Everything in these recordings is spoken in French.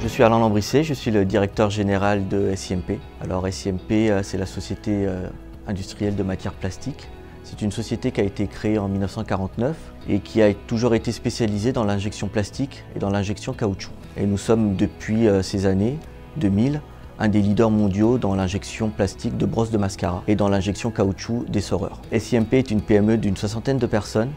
Je suis Alain Lambrissé, je suis le directeur général de SIMP. Alors SIMP, c'est la société industrielle de matières plastiques. C'est une société qui a été créée en 1949 et qui a toujours été spécialisée dans l'injection plastique et dans l'injection caoutchouc. Et nous sommes depuis ces années 2000 un des leaders mondiaux dans l'injection plastique de brosses de mascara et dans l'injection caoutchouc d'essoreurs. SIMP est une PME d'une 60aine de personnes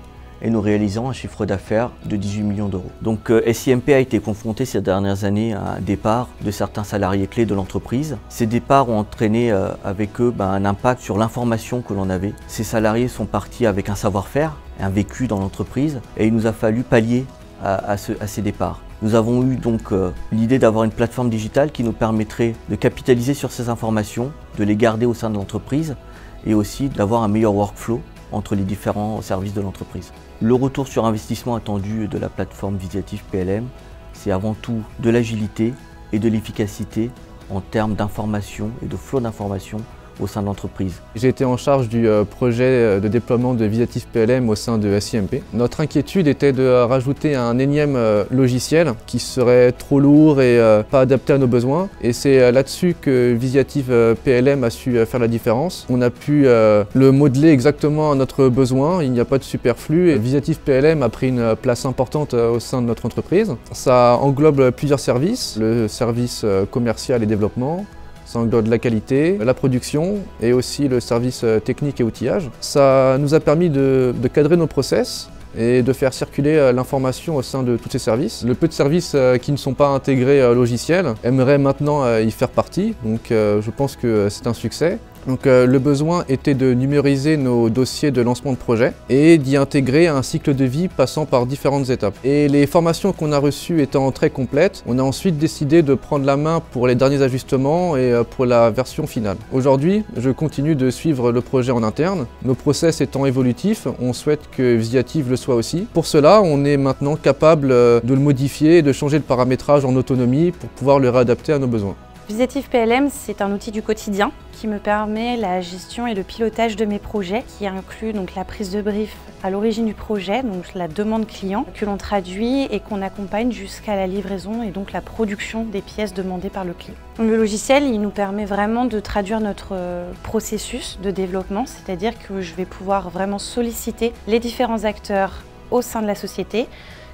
et nous réalisons un chiffre d'affaires de 18 millions d'euros. Donc SIMP a été confronté ces dernières années à un départ de certains salariés clés de l'entreprise. Ces départs ont entraîné avec eux un impact sur l'information que l'on avait. Ces salariés sont partis avec un savoir-faire, un vécu dans l'entreprise et il nous a fallu pallier à ces départs. Nous avons eu donc l'idée d'avoir une plateforme digitale qui nous permettrait de capitaliser sur ces informations, de les garder au sein de l'entreprise et aussi d'avoir un meilleur workflow entre les différents services de l'entreprise. Le retour sur investissement attendu de la plateforme Visiative PLM, c'est avant tout de l'agilité et de l'efficacité en termes d'information et de flot d'informations au sein de l'entreprise. J'ai été en charge du projet de déploiement de Visiative PLM au sein de SIMP. Notre inquiétude était de rajouter un énième logiciel qui serait trop lourd et pas adapté à nos besoins. Et c'est là-dessus que Visiative PLM a su faire la différence. On a pu le modeler exactement à notre besoin, il n'y a pas de superflu. Et Visiative PLM a pris une place importante au sein de notre entreprise. Ça englobe plusieurs services, le service commercial et développement, ça englobe la qualité, la production et aussi le service technique et outillage. Ça nous a permis de cadrer nos process et de faire circuler l'information au sein de tous ces services. Le peu de services qui ne sont pas intégrés logiciels aimeraient maintenant y faire partie, donc je pense que c'est un succès. Donc le besoin était de numériser nos dossiers de lancement de projet et d'y intégrer un cycle de vie passant par différentes étapes. Et les formations qu'on a reçues étant très complètes, on a ensuite décidé de prendre la main pour les derniers ajustements et pour la version finale. Aujourd'hui, je continue de suivre le projet en interne. Nos process étant évolutifs, on souhaite que Visiative le soit aussi. Pour cela, on est maintenant capable de le modifier et de changer le paramétrage en autonomie pour pouvoir le réadapter à nos besoins. Visiative PLM, c'est un outil du quotidien qui me permet la gestion et le pilotage de mes projets, qui inclut donc la prise de brief à l'origine du projet, donc la demande client, que l'on traduit et qu'on accompagne jusqu'à la livraison et donc la production des pièces demandées par le client. Le logiciel, il nous permet vraiment de traduire notre processus de développement, c'est-à-dire que je vais pouvoir vraiment solliciter les différents acteurs au sein de la société,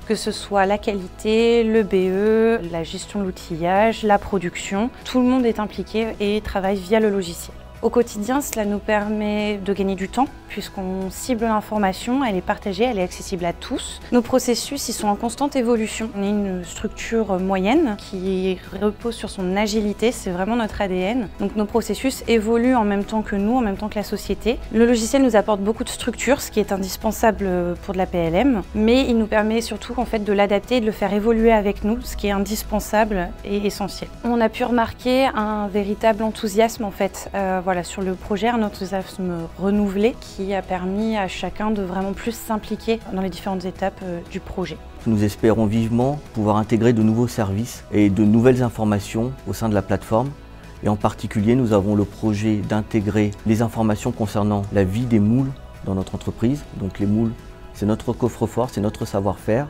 que ce soit la qualité, le BE, la gestion de l'outillage, la production. Tout le monde est impliqué et travaille via le logiciel. Au quotidien, cela nous permet de gagner du temps puisqu'on cible l'information, elle est partagée, elle est accessible à tous. Nos processus, ils sont en constante évolution. On est une structure moyenne qui repose sur son agilité, c'est vraiment notre ADN. Donc nos processus évoluent en même temps que nous, en même temps que la société. Le logiciel nous apporte beaucoup de structure, ce qui est indispensable pour de la PLM, mais il nous permet surtout en fait de l'adapter et de le faire évoluer avec nous, ce qui est indispensable et essentiel. On a pu remarquer un véritable enthousiasme en fait. Voilà, sur le projet, un enthousiasme renouvelé qui a permis à chacun de vraiment plus s'impliquer dans les différentes étapes du projet. Nous espérons vivement pouvoir intégrer de nouveaux services et de nouvelles informations au sein de la plateforme. Et en particulier, nous avons le projet d'intégrer les informations concernant la vie des moules dans notre entreprise. Donc les moules, c'est notre coffre-fort, c'est notre savoir-faire.